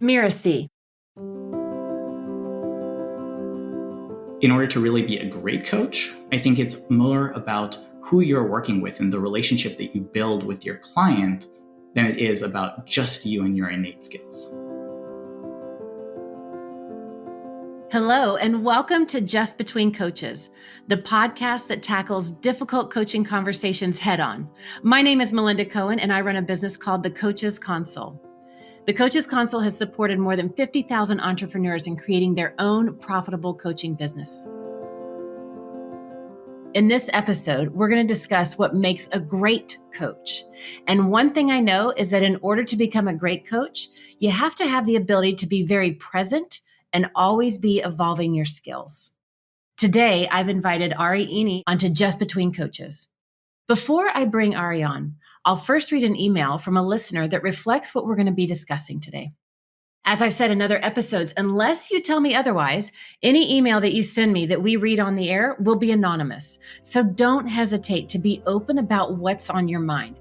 Mirasee. In order to really be a great coach, I think it's more about who you're working with and the relationship that you build with your client than it is about just you and your innate skills. Hello, and welcome to Just Between Coaches, the podcast that tackles difficult coaching conversations head on. My name is Melinda Cohen, and I run a business called The Coaches Console. The Coaches Console has supported more than 50,000 entrepreneurs in creating their own profitable coaching business. In this episode, we're going to discuss what makes a great coach. And one thing I know is that in order to become a great coach, you have to have the ability to be very present and always be evolving your skills. Today, I've invited Ari Iny onto Just Between Coaches. Before I bring Ari on, I'll first read an email from a listener that reflects what we're going to be discussing today. As I've said in other episodes, unless you tell me otherwise, any email that you send me that we read on the air will be anonymous. So don't hesitate to be open about what's on your mind.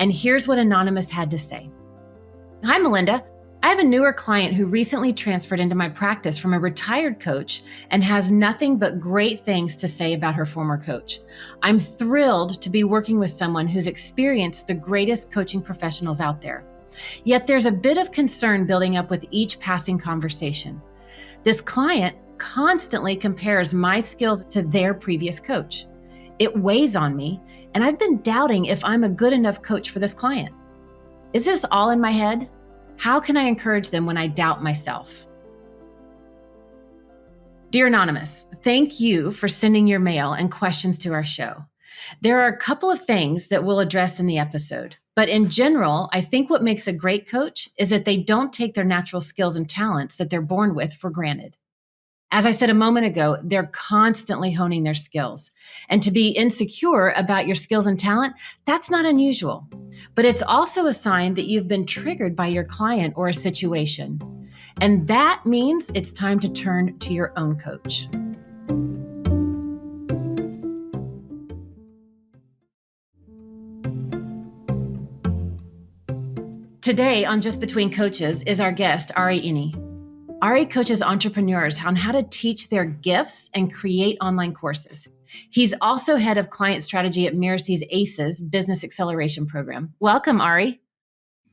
And here's what Anonymous had to say. Hi, Melinda. I have a newer client who recently transferred into my practice from a retired coach and has nothing but great things to say about her former coach. I'm thrilled to be working with someone who's experienced the greatest coaching professionals out there. Yet there's a bit of concern building up with each passing conversation. This client constantly compares my skills to their previous coach. It weighs on me, and I've been doubting if I'm a good enough coach for this client. Is this all in my head? How can I encourage them when I doubt myself? Dear Anonymous, thank you for sending your mail and questions to our show. There are a couple of things that we'll address in the episode, but in general, I think what makes a great coach is that they don't take their natural skills and talents that they're born with for granted. As I said a moment ago, they're constantly honing their skills. And to be insecure about your skills and talent, that's not unusual. But it's also a sign that you've been triggered by your client or a situation. And that means it's time to turn to your own coach. Today on Just Between Coaches is our guest, Ari Iny. Ari coaches entrepreneurs on how to teach their gifts and create online courses. He's also head of client strategy at Mirasee ACES Business Acceleration Program. Welcome, Ari.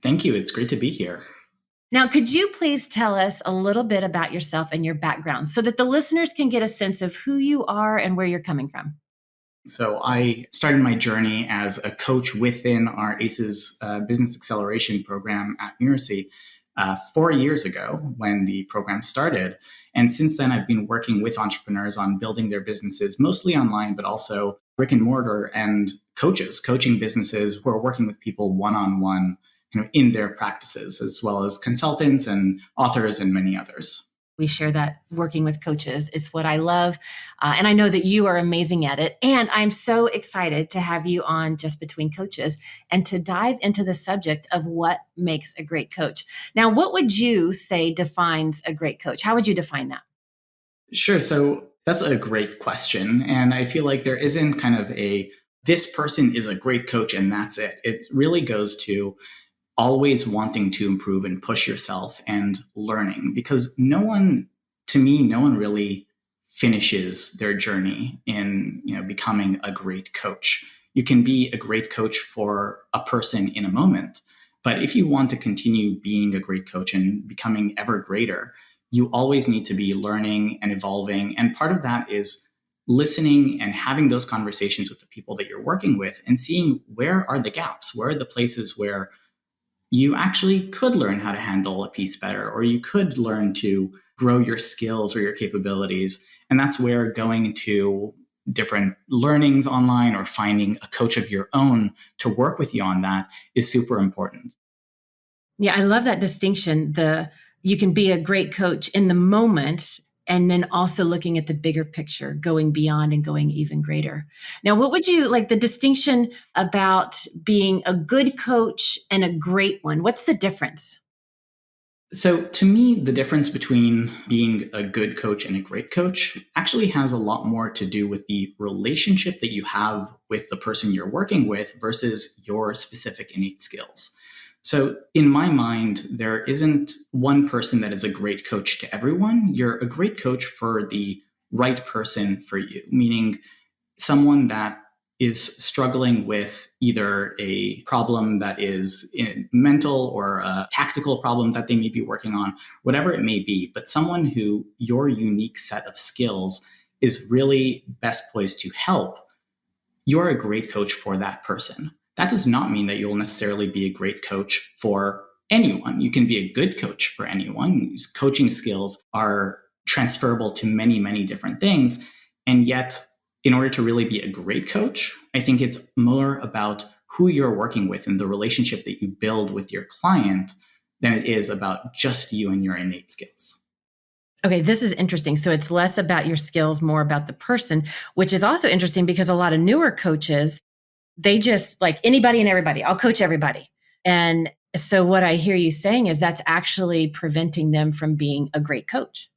Thank you. It's great to be here. Now, could you please tell us a little bit about yourself and your background so that the listeners can get a sense of who you are and where you're coming from? So I started my journey as a coach within our ACES Business Acceleration Program at Mirasee 4 years ago when the program started. And since then, I've been working with entrepreneurs on building their businesses, mostly online, but also brick and mortar, and coaching businesses who are working with people one-on-one in their practices, as well as consultants and authors and many others. We share that working with coaches is what I love. And I know that you are amazing at it. And I'm so excited to have you on Just Between Coaches and to dive into the subject of what makes a great coach. Now, what would you say defines a great coach? How would you define that? Sure. So that's a great question. And I feel like there isn't kind of this person is a great coach and that's it. It really goes to always wanting to improve and push yourself and learning, because no one really finishes their journey in becoming a great coach. You can be a great coach for a person in a moment, but if you want to continue being a great coach and becoming ever greater, you always need to be learning and evolving. And part of that is listening and having those conversations with the people that you're working with and seeing where are the gaps, where are the places where you actually could learn how to handle a piece better, or you could learn to grow your skills or your capabilities. And that's where going to different learnings online or finding a coach of your own to work with you on that is super important. Yeah, I love that distinction. You can be a great coach in the moment and then also looking at the bigger picture, going beyond and going even greater. Now, what would you like the distinction about being a good coach and a great one? What's the difference? So to me, the difference between being a good coach and a great coach actually has a lot more to do with the relationship that you have with the person you're working with versus your specific innate skills. So, in my mind, there isn't one person that is a great coach to everyone. You're a great coach for the right person for you, meaning someone that is struggling with either a problem that is mental or a tactical problem that they may be working on, whatever it may be, but someone who your unique set of skills is really best poised to help. You're a great coach for that person. That does not mean that you'll necessarily be a great coach for anyone. You can be a good coach for anyone. Coaching skills are transferable to many, many different things. And yet, in order to really be a great coach, I think it's more about who you're working with and the relationship that you build with your client than it is about just you and your innate skills. Okay, this is interesting. So it's less about your skills, more about the person, which is also interesting because a lot of newer coaches, they just like anybody and everybody. I'll coach everybody. And so what I hear you saying is that's actually preventing them from being a great coach.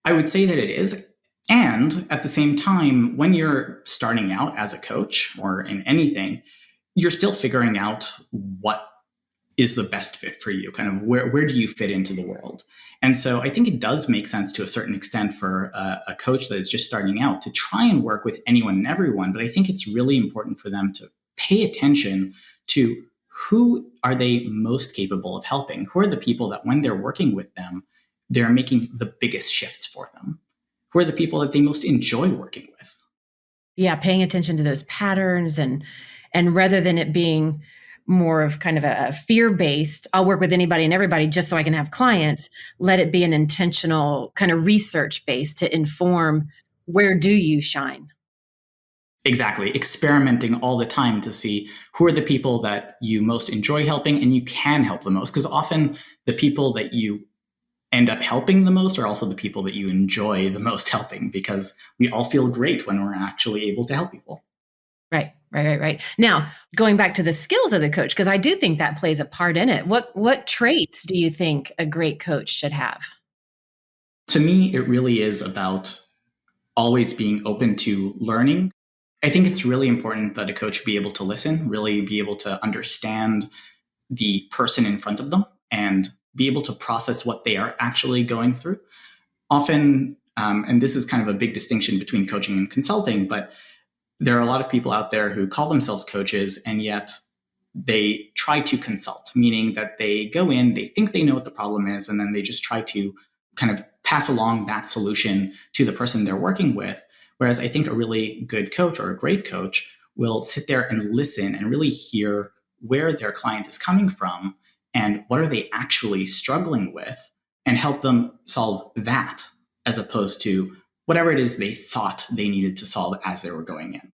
I would say that it is. And at the same time, when you're starting out as a coach or in anything, you're still figuring out what is the best fit for you, kind of where do you fit into the world. And so I think it does make sense to a certain extent for a coach that is just starting out to try and work with anyone and everyone. But I think it's really important for them to pay attention to who are they most capable of helping? Who are the people that when they're working with them, they're making the biggest shifts for them? Who are the people that they most enjoy working with? Yeah, paying attention to those patterns and rather than it being more of kind of a fear-based, I'll work with anybody and everybody just so I can have clients, let it be an intentional kind of research based to inform where do you shine? Exactly. Experimenting all the time to see who are the people that you most enjoy helping and you can help the most. Because often the people that you end up helping the most are also the people that you enjoy the most helping, because we all feel great when we're actually able to help people. Right. Now, going back to the skills of the coach, because I do think that plays a part in it. What traits do you think a great coach should have? To me, it really is about always being open to learning. I think it's really important that a coach be able to listen, really be able to understand the person in front of them and be able to process what they are actually going through. Often, and this is kind of a big distinction between coaching and consulting, but there are a lot of people out there who call themselves coaches and yet they try to consult, meaning that they go in, they think they know what the problem is, and then they just try to kind of pass along that solution to the person they're working with. Whereas I think a really good coach or a great coach will sit there and listen and really hear where their client is coming from and what are they actually struggling with and help them solve that as opposed to whatever it is they thought they needed to solve as they were going in.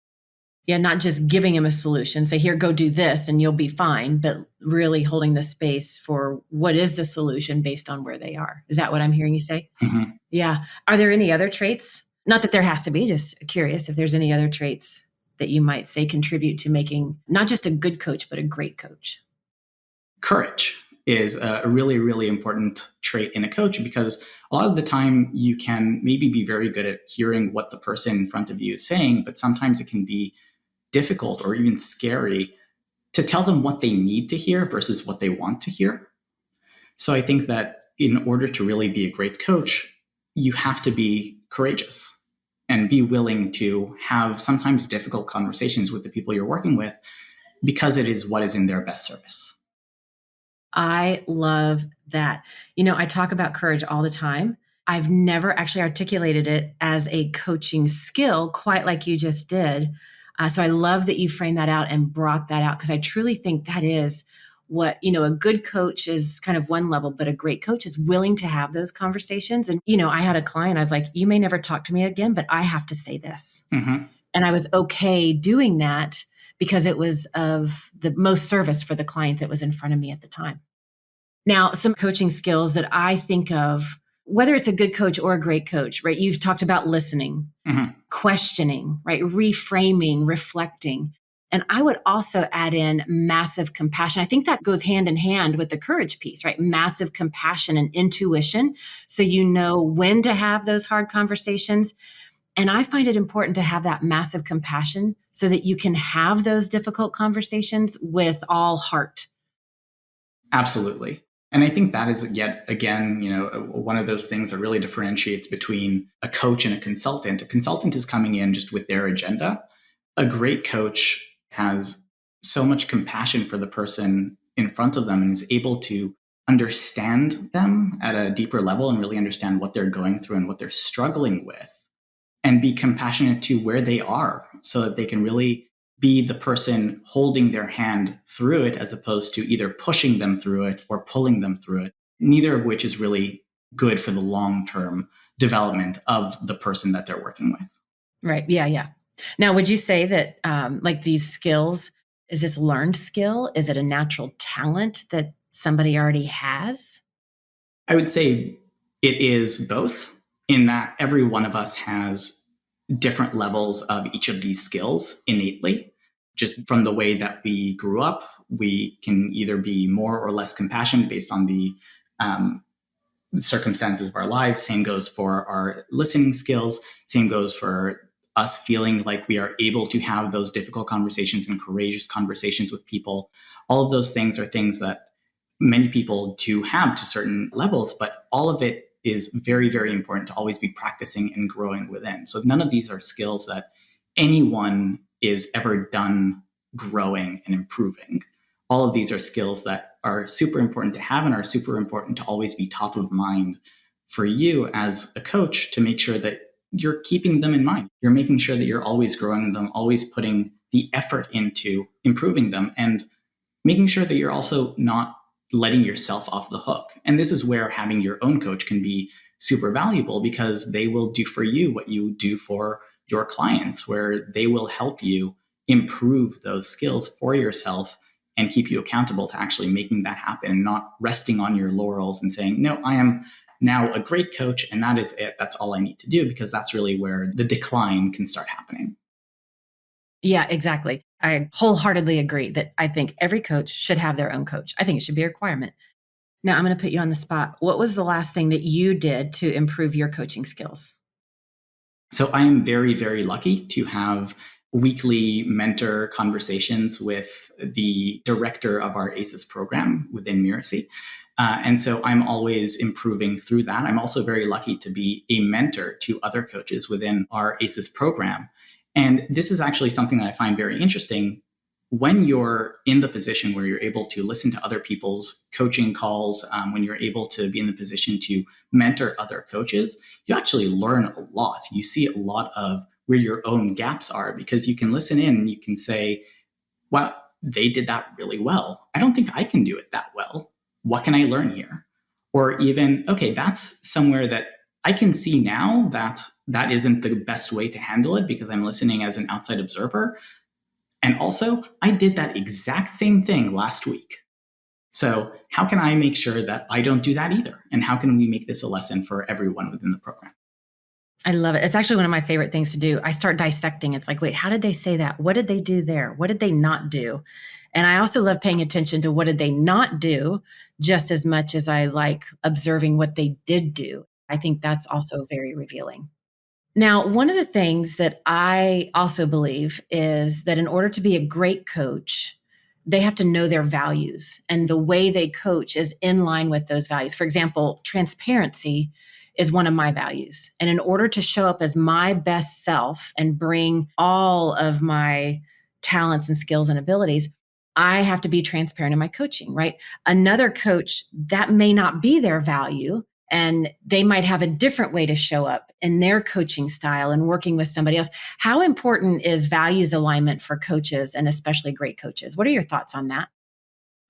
Yeah, not just giving them a solution, say, here, go do this and you'll be fine, but really holding the space for what is the solution based on where they are. Is that what I'm hearing you say? Mm-hmm. Yeah. Are there any other traits? Not that there has to be, just curious if there's any other traits that you might say contribute to making not just a good coach, but a great coach. Courage is a really, really important trait in a coach, because a lot of the time you can maybe be very good at hearing what the person in front of you is saying, but sometimes it can be difficult or even scary to tell them what they need to hear versus what they want to hear. So I think that in order to really be a great coach, you have to be courageous and be willing to have sometimes difficult conversations with the people you're working with, because it is what is in their best service. I love that. I talk about courage all the time. I've never actually articulated it as a coaching skill quite like you just did. So I love that you framed that out and brought that out, because I truly think that is what, a good coach is kind of one level, but a great coach is willing to have those conversations. And, I had a client, I was like, you may never talk to me again, but I have to say this. Mm-hmm. And I was okay doing that because it was of the most service for the client that was in front of me at the time. Now, some coaching skills that I think of, whether it's a good coach or a great coach, right? You've talked about listening, Mm-hmm. questioning, right? Reframing, reflecting. And I would also add in massive compassion. I think that goes hand in hand with the courage piece, right? Massive compassion and intuition. So you know when to have those hard conversations. And I find it important to have that massive compassion so that you can have those difficult conversations with all heart. Absolutely. And I think that is yet again, one of those things that really differentiates between a coach and a consultant. A consultant is coming in just with their agenda. A great coach has so much compassion for the person in front of them and is able to understand them at a deeper level and really understand what they're going through and what they're struggling with and be compassionate to where they are so that they can really be the person holding their hand through it as opposed to either pushing them through it or pulling them through it, neither of which is really good for the long-term development of the person that they're working with. Right. Yeah. Yeah. Now, would you say that like these skills, is this learned skill? Is it a natural talent that somebody already has? I would say it is both, in that every one of us has different levels of each of these skills innately. Just from the way that we grew up, we can either be more or less compassionate based on um, the circumstances of our lives. Same goes for our listening skills. Same goes for us feeling like we are able to have those difficult conversations and courageous conversations with people. All of those things are things that many people do have to certain levels, but all of it is very, very important to always be practicing and growing within. So none of these are skills that anyone is ever done growing and improving. All of these are skills that are super important to have and are super important to always be top of mind for you as a coach to make sure that you're keeping them in mind. You're making sure that you're always growing them, always putting the effort into improving them, and making sure that you're also not letting yourself off the hook. And this is where having your own coach can be super valuable because they will do for you what you do for your clients, where they will help you improve those skills for yourself and keep you accountable to actually making that happen and not resting on your laurels and saying, no, I am now a great coach and that is it. That's all I need to do, because that's really where the decline can start happening. Yeah, exactly. I wholeheartedly agree that I think every coach should have their own coach. I think it should be a requirement. Now, I'm going to put you on the spot. What was the last thing that you did to improve your coaching skills? So I am very, very lucky to have weekly mentor conversations with the director of our ACES program within Mirasee. And so I'm always improving through that. I'm also very lucky to be a mentor to other coaches within our ACES program. And this is actually something that I find very interesting. When you're in the position where you're able to listen to other people's coaching calls, when you're able to be in the position to mentor other coaches, you actually learn a lot. You see a lot of where your own gaps are because you can listen in and you can say, wow, they did that really well. I don't think I can do it that well. What can I learn here? Or even, okay, that's somewhere that I can see now that that isn't the best way to handle it because I'm listening as an outside observer. And also, I did that exact same thing last week. So, how can I make sure that I don't do that either? And how can we make this a lesson for everyone within the program? I love it. It's actually one of my favorite things to do. I start dissecting. It's like, wait, how did they say that? What did they do there? What did they not do? And I also love paying attention to what did they not do just as much as I like observing what they did do. I think that's also very revealing. Now, one of the things that I also believe is that in order to be a great coach, they have to know their values and the way they coach is in line with those values. For example, transparency is one of my values. And in order to show up as my best self and bring all of my talents and skills and abilities, I have to be transparent in my coaching, right? Another coach, that may not be their value, and they might have a different way to show up in their coaching style and working with somebody else. How important is values alignment for coaches and especially great coaches? What are your thoughts on that?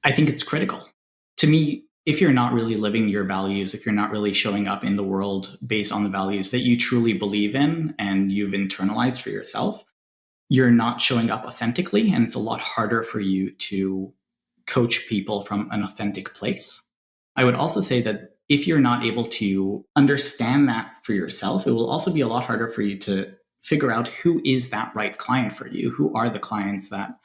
I think it's critical. To me, if you're not really living your values, if you're not really showing up in the world based on the values that you truly believe in and you've internalized for yourself, you're not showing up authentically. And it's a lot harder for you to coach people from an authentic place. I would also say that if you're not able to understand that for yourself, it will also be a lot harder for you to figure out who is that right client for you. Who are the clients that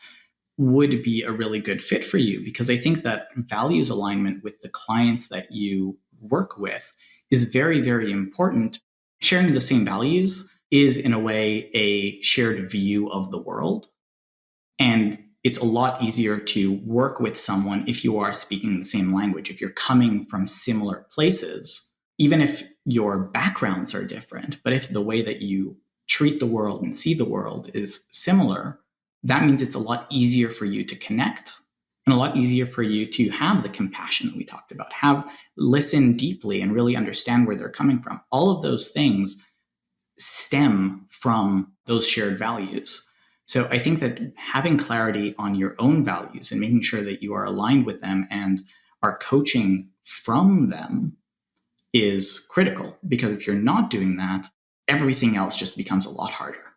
would be a really good fit for you? Because I think that values alignment with the clients that you work with is very, very important. Sharing the same values is, in a way, a shared view of the world. And it's a lot easier to work with someone if you are speaking the same language, if you're coming from similar places, even if your backgrounds are different. But if the way that you treat the world and see the world is similar, that means it's a lot easier for you to connect and a lot easier for you to have the compassion that we talked about, listen deeply and really understand where they're coming from. All of those things stem from those shared values. So I think that having clarity on your own values and making sure that you are aligned with them and are coaching from them is critical, because if you're not doing that, everything else just becomes a lot harder.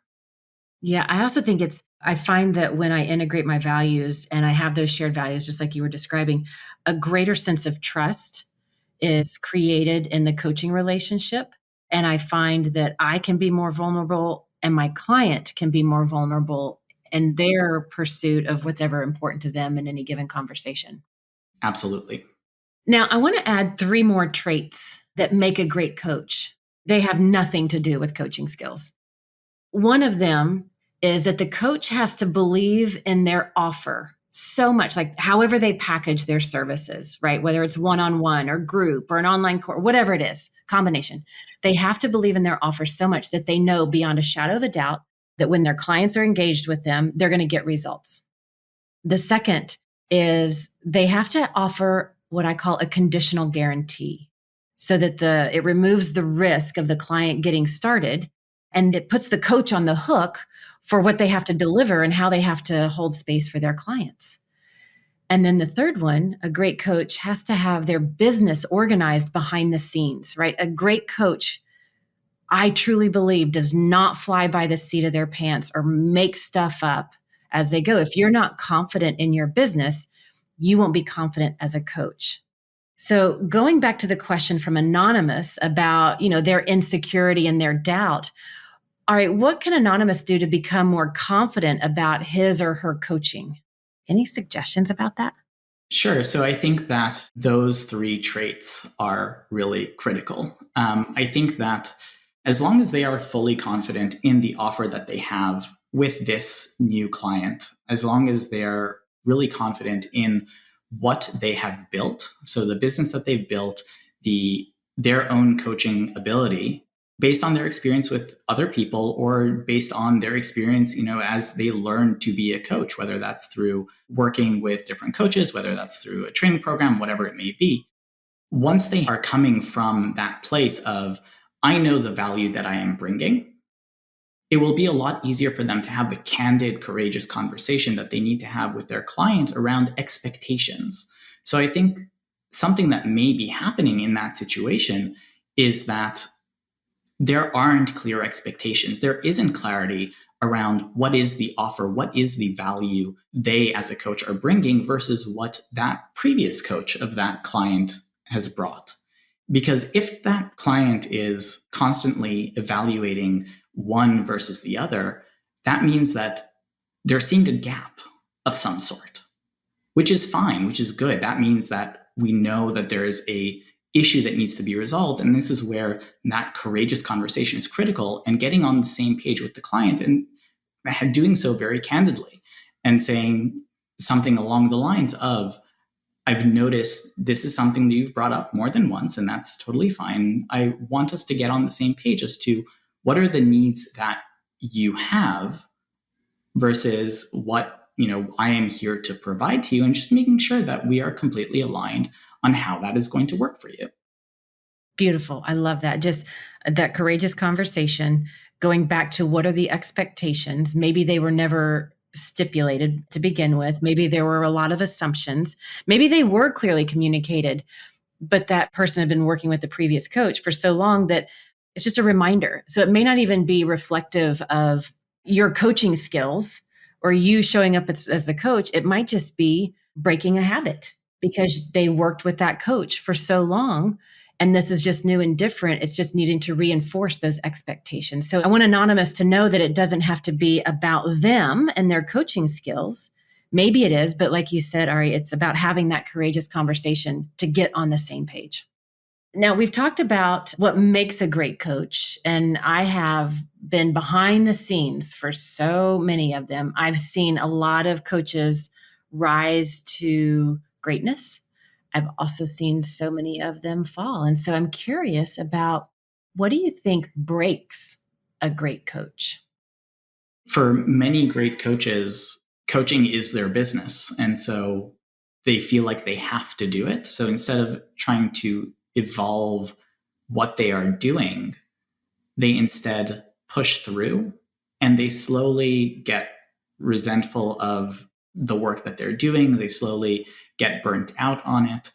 Yeah, I also think I find that when I integrate my values and I have those shared values, just like you were describing, a greater sense of trust is created in the coaching relationship. And I find that I can be more vulnerable and my client can be more vulnerable in their pursuit of what's ever important to them in any given conversation. Absolutely. Now, I want to add 3 more traits that make a great coach. They have nothing to do with coaching skills. One of them is that the coach has to believe in their offer so much, like however they package their services, right? Whether it's one-on-one or group or an online course, whatever it is, combination. They have to believe in their offer so much that they know beyond a shadow of a doubt that when their clients are engaged with them, they're going to get results. The second is they have to offer what I call a conditional guarantee, so that it removes the risk of the client getting started, and it puts the coach on the hook for what they have to deliver and how they have to hold space for their clients. And then the third one, a great coach has to have their business organized behind the scenes, right? A great coach, I truly believe, does not fly by the seat of their pants or make stuff up as they go. If you're not confident in your business, you won't be confident as a coach. So going back to the question from Anonymous about, their insecurity and their doubt. All right, what can Anonymous do to become more confident about his or her coaching? Any suggestions about that? Sure. So I think that those 3 traits are really critical. I think that as long as they are fully confident in the offer that they have with this new client, as long as they're really confident in what they have built, so the business that they've built, their own coaching ability, based on their experience with other people or based on their experience, as they learn to be a coach, whether that's through working with different coaches, whether that's through a training program, whatever it may be. Once they are coming from that place of, I know the value that I am bringing, it will be a lot easier for them to have the candid, courageous conversation that they need to have with their client around expectations. So I think something that may be happening in that situation is that there aren't clear expectations. There isn't clarity around what is the offer, what is the value they as a coach are bringing versus what that previous coach of that client has brought. Because if that client is constantly evaluating one versus the other, that means that they're seeing a gap of some sort, which is fine, which is good. That means that we know that there is a issue that needs to be resolved. And this is where that courageous conversation is critical, and getting on the same page with the client and doing so very candidly and saying something along the lines of, I've noticed this is something that you've brought up more than once, and that's totally fine. I want us to get on the same page as to what are the needs that you have versus what I am here to provide to you, and just making sure that we are completely aligned on how that is going to work for you. Beautiful. I love that. Just that courageous conversation, going back to what are the expectations? Maybe they were never stipulated to begin with. Maybe there were a lot of assumptions. Maybe they were clearly communicated, but that person had been working with the previous coach for so long that it's just a reminder. So it may not even be reflective of your coaching skills or you showing up as the coach. It might just be breaking a habit because they worked with that coach for so long. And this is just new and different. It's just needing to reinforce those expectations. So I want Anonymous to know that it doesn't have to be about them and their coaching skills. Maybe it is, but like you said, Ari, it's about having that courageous conversation to get on the same page. Now, we've talked about what makes a great coach, and I have been behind the scenes for so many of them. I've seen a lot of coaches rise to greatness. I've also seen so many of them fall. And so I'm curious about, what do you think breaks a great coach? For many great coaches, coaching is their business. And so they feel like they have to do it. So instead of trying to evolve what they are doing, they instead push through and they slowly get resentful of the work that they're doing. They slowly get burnt out on it.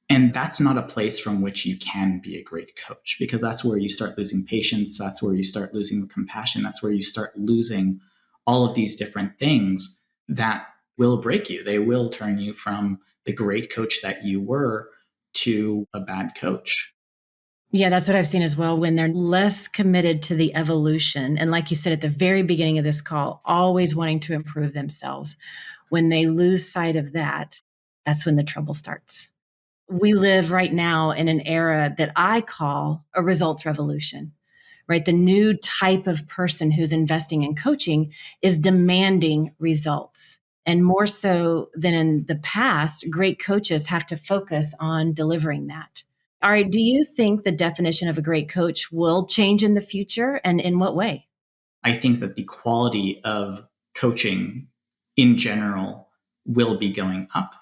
And that's not a place from which you can be a great coach, because that's where you start losing patience. That's where you start losing the compassion. That's where you start losing all of these different things that will break you. They will turn you from the great coach that you were to a bad coach. Yeah, that's what I've seen as well, when they're less committed to the evolution. And like you said at the very beginning of this call, always wanting to improve themselves. When they lose sight of that, that's when the trouble starts. We live right now in an era that I call a results revolution, right? The new type of person who's investing in coaching is demanding results. And more so than in the past, great coaches have to focus on delivering that. All right, do you think the definition of a great coach will change in the future, and in what way? I think that the quality of coaching in general will be going up.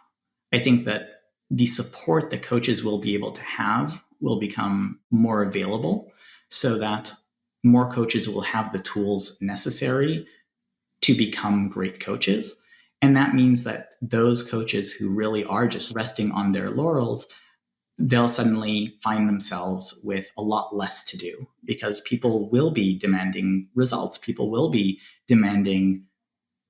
I think that the support that coaches will be able to have will become more available so that more coaches will have the tools necessary to become great coaches. And that means that those coaches who really are just resting on their laurels, they'll suddenly find themselves with a lot less to do, because people will be demanding results. People will be demanding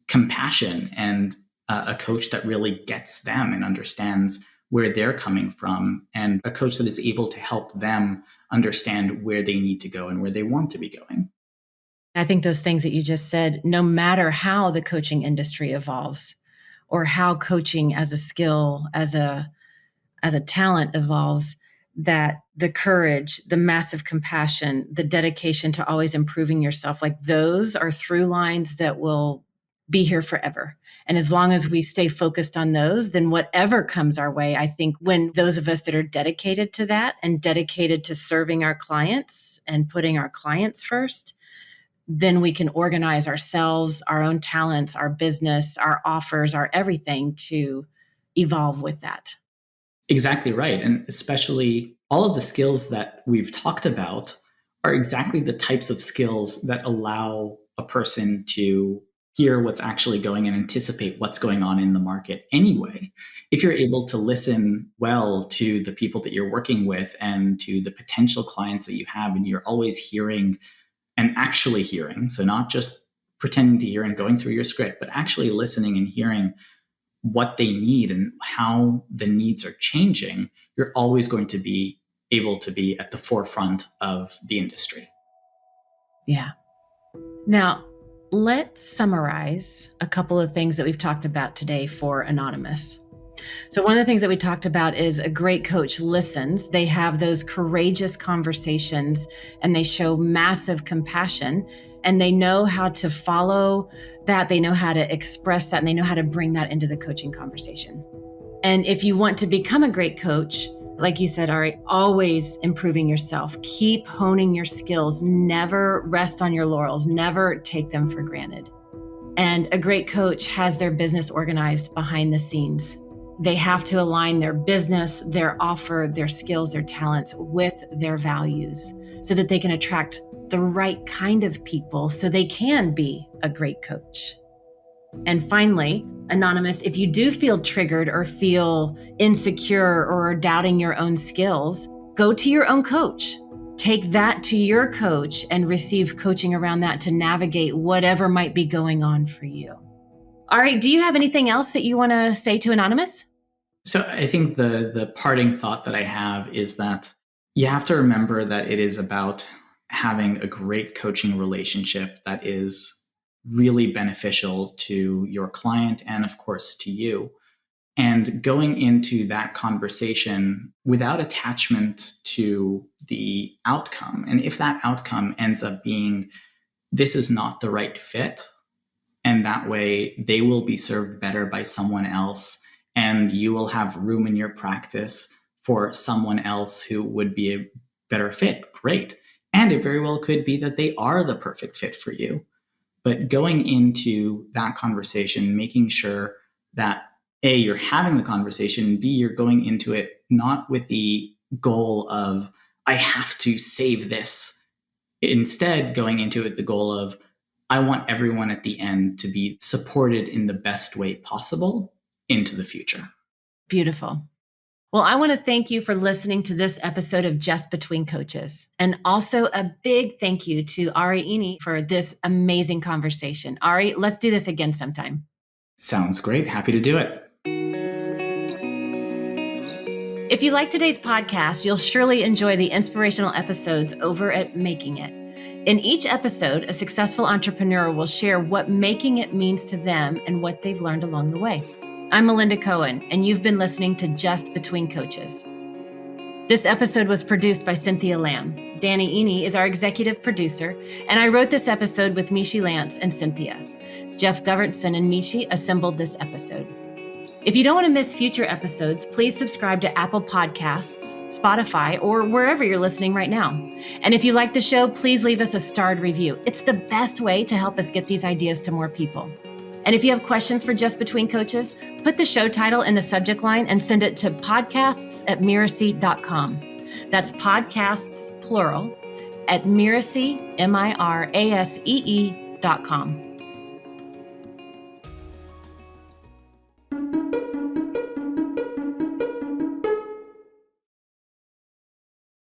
compassion and a coach that really gets them and understands where they're coming from, and a coach that is able to help them understand where they need to go and where they want to be going. I think those things that you just said, no matter how the coaching industry evolves, or how coaching as a skill, as a talent evolves, that the courage, the massive compassion, the dedication to always improving yourself, like those are through lines that will be here forever. And as long as we stay focused on those, then whatever comes our way, I think when those of us that are dedicated to that and dedicated to serving our clients and putting our clients first, then we can organize ourselves, our own talents, our business, our offers, our everything to evolve with that. Exactly right. And especially all of the skills that we've talked about are exactly the types of skills that allow a person to hear what's actually going and anticipate what's going on in the market anyway. If you're able to listen well to the people that you're working with and to the potential clients that you have, and you're always hearing and actually hearing, so not just pretending to hear and going through your script, but actually listening and hearing what they need and how the needs are changing, you're always going to be able to be at the forefront of the industry. Yeah. Now, let's summarize a couple of things that we've talked about today for Anonymous. So, one of the things that we talked about is a great coach listens. They have those courageous conversations and they show massive compassion, and they know how to follow that. They know how to express that, and they know how to bring that into the coaching conversation. And if you want to become a great coach, like you said, Ari, always improving yourself, keep honing your skills, never rest on your laurels, never take them for granted. And a great coach has their business organized behind the scenes. They have to align their business, their offer, their skills, their talents with their values so that they can attract the right kind of people so they can be a great coach. And finally, Anonymous, if you do feel triggered or feel insecure or are doubting your own skills, go to your own coach. Take that to your coach and receive coaching around that to navigate whatever might be going on for you. All right, do you have anything else that you want to say to Anonymous? So I think the parting thought that I have is that you have to remember that it is about having a great coaching relationship that is really beneficial to your client and, of course, to you. and going into that conversation without attachment to the outcome. And if that outcome ends up being, this is not the right fit, and that way they will be served better by someone else, and you will have room in your practice for someone else who would be a better fit, great. And it very well could be that they are the perfect fit for you. But going into that conversation, making sure that A, you're having the conversation, B, you're going into it not with the goal of, I have to save this. Instead, going into it the goal of, I want everyone at the end to be supported in the best way possible into the future. Beautiful. Well, I want to thank you for listening to this episode of Just Between Coaches. And also a big thank you to Ari Iny for this amazing conversation. Ari, let's do this again sometime. Sounds great. Happy to do it. If you like today's podcast, you'll surely enjoy the inspirational episodes over at Making It. In each episode, a successful entrepreneur will share what making it means to them and what they've learned along the way. I'm Melinda Cohen, and you've been listening to Just Between Coaches. This episode was produced by Cynthia Lamb. Danny Iny is our executive producer, and I wrote this episode with Mishi Lance and Cynthia. Jeff Governson and Mishi assembled this episode. If you don't want to miss future episodes, please subscribe to Apple Podcasts, Spotify, or wherever you're listening right now. And if you like the show, please leave us a starred review. It's the best way to help us get these ideas to more people. And if you have questions for Just Between Coaches, put the show title in the subject line and send it to podcasts@mirasee.com. That's podcasts, plural, at Mirasee, Mirasee.com.